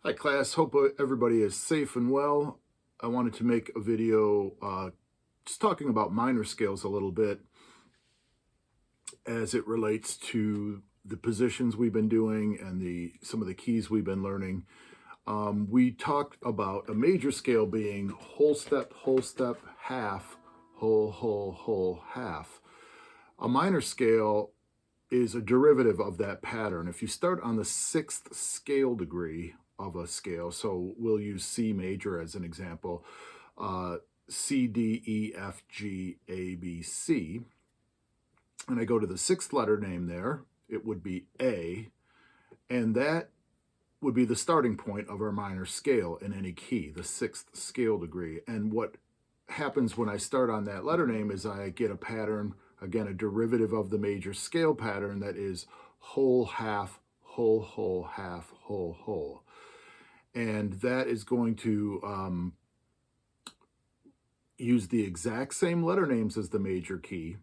Hi class, hope everybody is safe and well. I wanted to make a video just talking about minor scales a little bit as it relates to the positions we've been doing and some of the keys we've been learning. We talked about a major scale being whole, step, half, whole, half. A minor scale is a derivative of that pattern. If you start on the sixth scale degree of a scale, so we'll use C major as an example, C, D, E, F, G, A, B, C, and I go to the sixth letter name there, it would be A, and that would be the starting point of our minor scale in any key, the sixth scale degree. And what happens when I start on that letter name is I get a pattern, again, a derivative of the major scale pattern that is whole, half, whole, half, whole. And that is going to use the exact same letter names as the major key,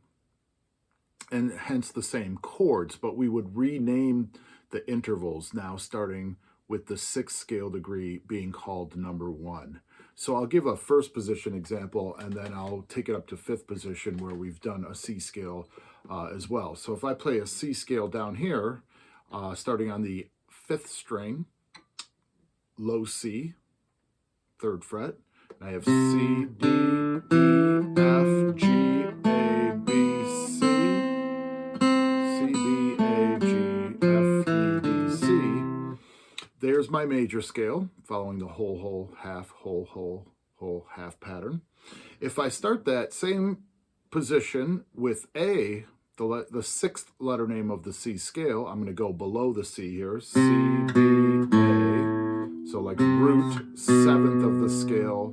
and hence the same chords, but we would rename the intervals now starting with the sixth scale degree being called number 1. So I'll give a first position example, and then I'll take it up to fifth position where we've done a C scale as well. So if I play a C scale down here, starting on the fifth string, low C, third fret, and I have C, D, E, F, G, A, B, C, C, B, A, G, F, E, D, C. There's my major scale, following the whole, half, whole, half pattern. If I start that same position with A, the sixth letter name of the C scale, I'm going to go below the C here, C, B, A. So like root, seventh of the scale,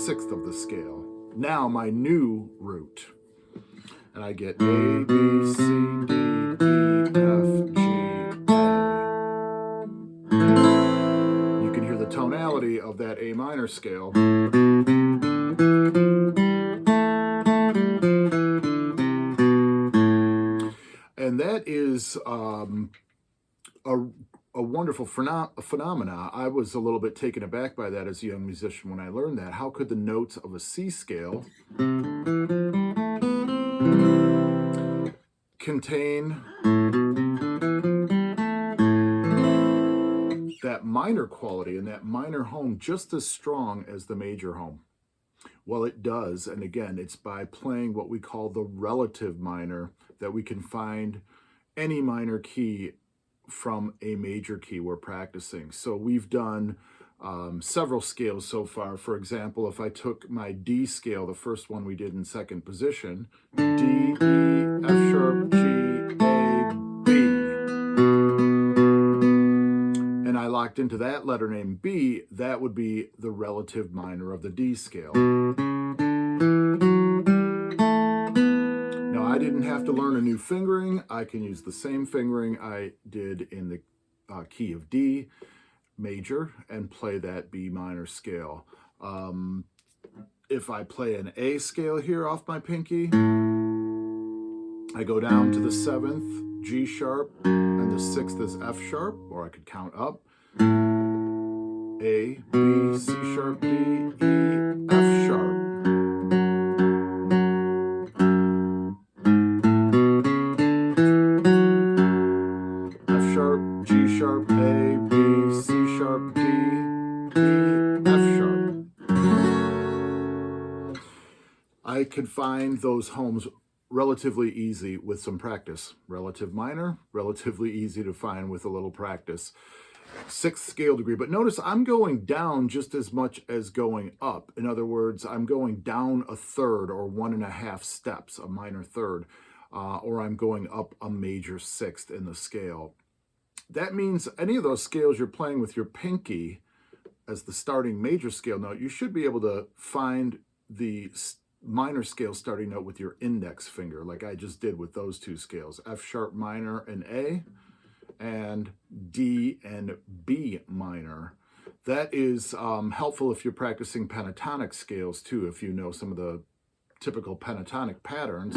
sixth of the scale. Now my new root. And I get A, B, C, D, E, F, G, A. You can hear the tonality of that A minor scale. And that is a wonderful phenomena. I was a little bit taken aback by that as a young musician when I learned that. How could the notes of a C scale contain that minor quality and that minor home just as strong as the major home? Well, it does, and again, it's by playing what we call the relative minor that we can find any minor key from a major key we're practicing. So we've done several scales so far. For example, if I took my D scale, the first one we did in second position, D, E, F sharp, G, A, B, and I locked into that letter name B, that would be the relative minor of the D scale. Now, I didn't have to learn a new fingering. I can use the same fingering I did in the key of D major and play that B minor scale. If I play an A scale here off my pinky, I go down to the seventh, G sharp, and the sixth is F sharp, or I could count up. A, B, C sharp, D, E, F sharp. F sharp, G sharp, A, B, C sharp, D, E, F sharp. I could find those homes relatively easy with some practice. Relative minor, relatively easy to find with a little practice. Sixth scale degree, but notice I'm going down just as much as going up. In other words, I'm going down a third or 1.5 steps, a minor third, or I'm going up a major sixth in the scale. That means any of those scales you're playing with your pinky as the starting major scale note, you should be able to find the minor scale starting note with your index finger, like I just did with those two scales, F sharp minor and A, and D and B minor. That is helpful if you're practicing pentatonic scales too, if you know some of the typical pentatonic patterns.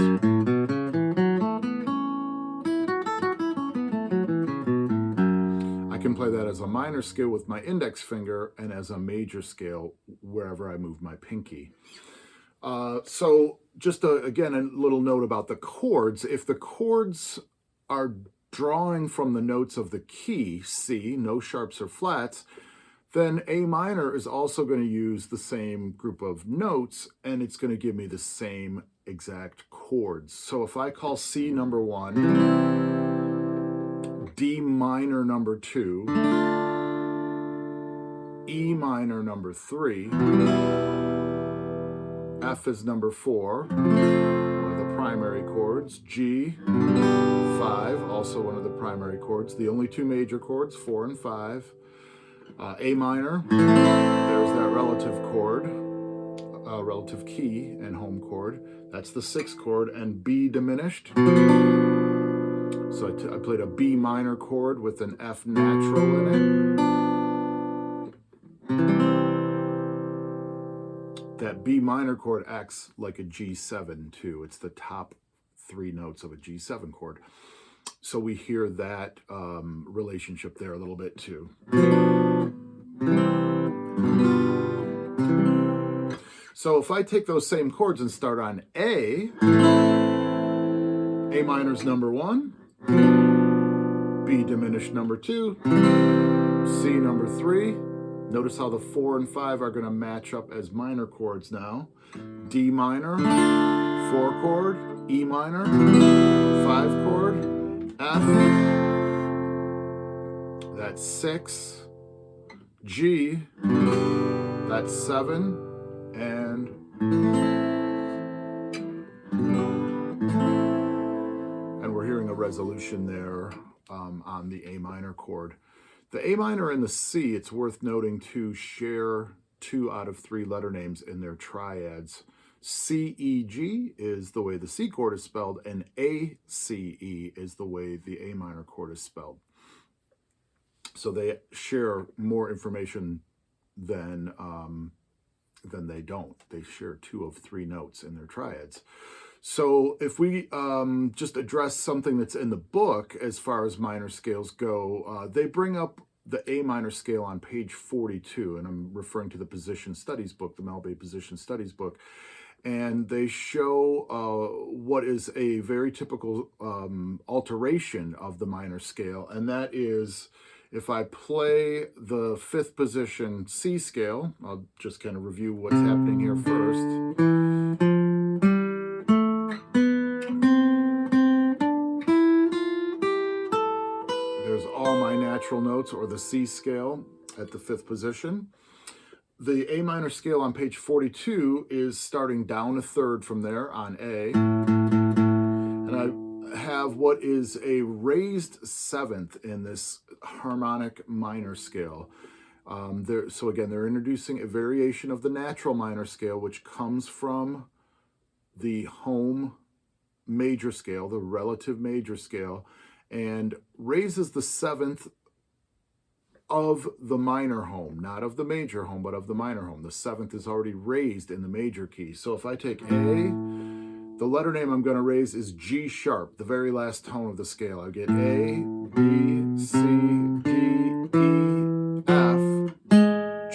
I can play that as a minor scale with my index finger and as a major scale wherever I move my pinky. So just again, a little note about the chords. If the chords are drawing from the notes of the key, C, no sharps or flats, then A minor is also going to use the same group of notes, and it's going to give me the same exact chords. So if I call C number 1, D minor number 2, E minor number 3, F is number 4, one of the primary chords, G, 5, also one of the primary chords, the only two major chords, 4 and 5, A minor, there's that relative chord, relative key and home chord, that's the 6th chord, and B diminished. So I played a B minor chord with an F natural in it. That B minor chord acts like a G7 too. It's the top 3 notes of a G7 chord. So we hear that relationship there a little bit too. So if I take those same chords and start on A minor's number 1, B diminished number 2, C number 3. Notice how the 4 and 5 are going to match up as minor chords now. D minor, 4 chord, E minor, 5 chord, F, that's 6, G, that's 7, and we're hearing a resolution there on the A minor chord. The A minor and the C, it's worth noting, to share 2 out of 3 letter names in their triads. C, E, G is the way the C chord is spelled, and A, C, E is the way the A minor chord is spelled. So they share more information than they don't. They share 2 of 3 notes in their triads. So if we just address something that's in the book as far as minor scales go, they bring up the A minor scale on page 42, and I'm referring to the Position Studies book, the Malbay Position Studies book, and they show what is a very typical alteration of the minor scale, and that is if I play the 5th position C scale. I'll just kind of review what's happening here first. All my natural notes, or the C scale, at the 5th position. The A minor scale on page 42 is starting down a third from there on A. And I have what is a raised 7th in this harmonic minor scale. So again, they're introducing a variation of the natural minor scale, which comes from the home major scale, the relative major scale, and raises the 7th of the minor home, not of the major home, but of the minor home. The 7th is already raised in the major key. So if I take A, the letter name I'm going to raise is G sharp, the very last tone of the scale. I get A, B, C, D, E, F,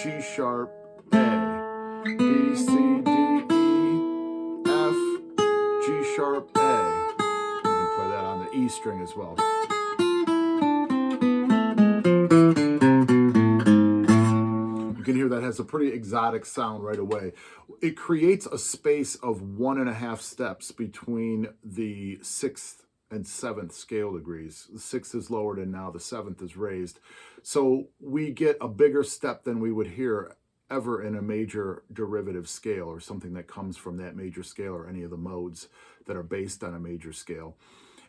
G sharp, A, B, C, D, E, F, G sharp, A. E string as well. You can hear that has a pretty exotic sound right away. It creates a space of 1.5 steps between the 6th and 7th scale degrees. The 6th is lowered and now the 7th is raised. So we get a bigger step than we would hear ever in a major derivative scale, or something that comes from that major scale, or any of the modes that are based on a major scale.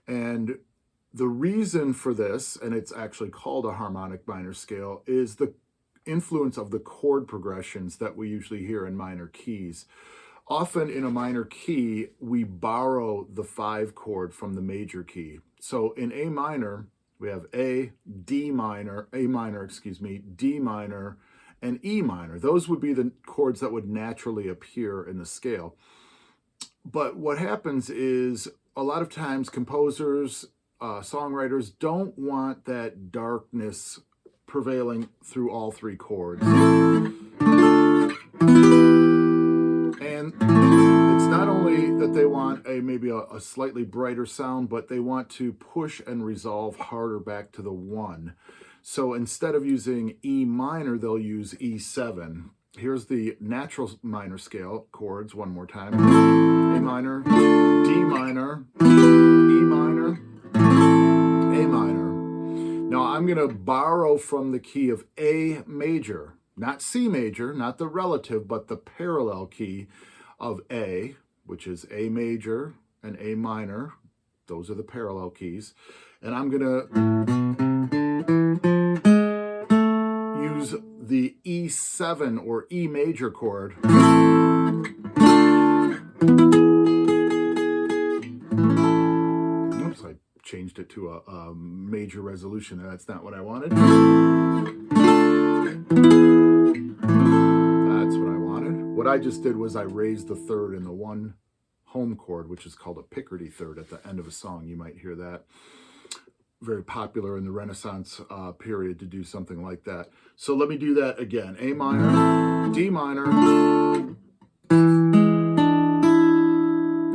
And the reason for this, and it's actually called a harmonic minor scale, is the influence of the chord progressions that we usually hear in minor keys. Often in a minor key, we borrow the 5 chord from the major key. So in A minor, we have A minor, D minor, and E minor. Those would be the chords that would naturally appear in the scale. But what happens is, a lot of times composers, songwriters don't want that darkness prevailing through all three chords. And it's not only that they want maybe a slightly brighter sound, but they want to push and resolve harder back to the 1. So instead of using E minor, they'll use E7. Here's the natural minor scale chords one more time. A minor, D minor, E minor, A minor. Now I'm going to borrow from the key of A major, not C major, not the relative, but the parallel key of A, which is A major and A minor. Those are the parallel keys. And I'm going to use the E7 or E major chord. Oops, I changed it to a major resolution. That's not what I wanted. That's what I wanted. What I just did was I raised the third in the 1 home chord, which is called a Picardy third at the end of a song. You might hear that. Very popular in the Renaissance period to do something like that. So let me do that again. A minor, D minor.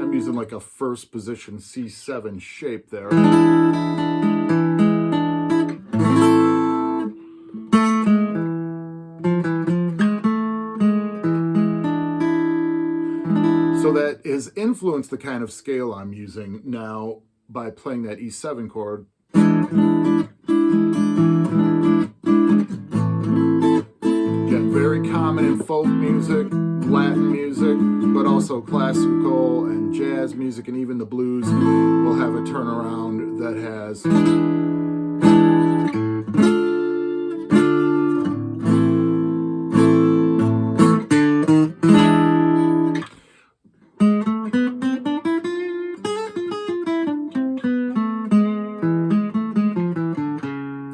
I'm using like a first position C7 shape there. So that has influenced the kind of scale I'm using now by playing that E7 chord. Again, very common in folk music, Latin music, but also classical and jazz music, and even the blues will have a turnaround that has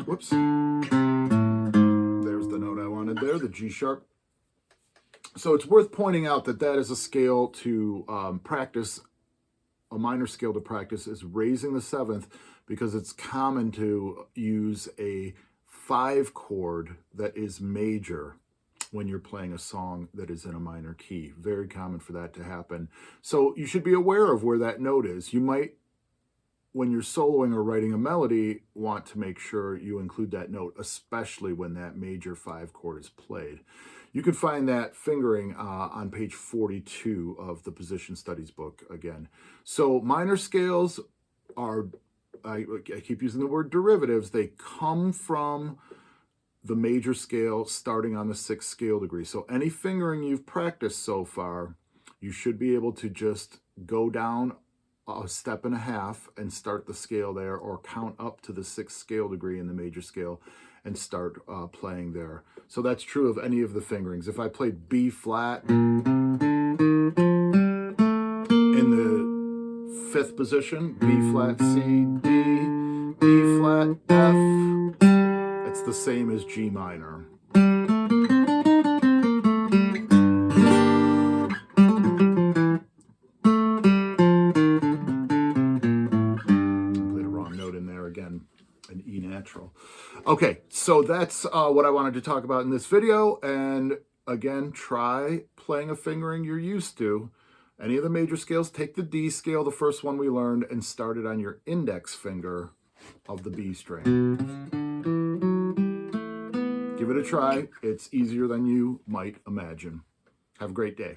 whoops. There's the note I wanted there, the G sharp. So it's worth pointing out that that is a scale to practice, a minor scale to practice is raising the 7th, because it's common to use a 5 chord that is major when you're playing a song that is in a minor key. Very common for that to happen. So you should be aware of where that note is. You might, when you're soloing or writing a melody, want to make sure you include that note, especially when that major 5 chord is played. You can find that fingering on page 42 of the Position Studies book again. So minor scales are, I keep using the word derivatives, they come from the major scale starting on the 6th scale degree. So any fingering you've practiced so far, you should be able to just go down a step and a half and start the scale there, or count up to the 6th scale degree in the major scale and start playing there. So that's true of any of the fingerings. If I played B flat in the 5th position, B flat, C, D, E flat, F, it's the same as G minor. An E natural. Okay, so that's what I wanted to talk about in this video. And again, try playing a fingering you're used to. Any of the major scales, take the D scale, the first one we learned, and start it on your index finger of the B string. Give it a try. It's easier than you might imagine. Have a great day.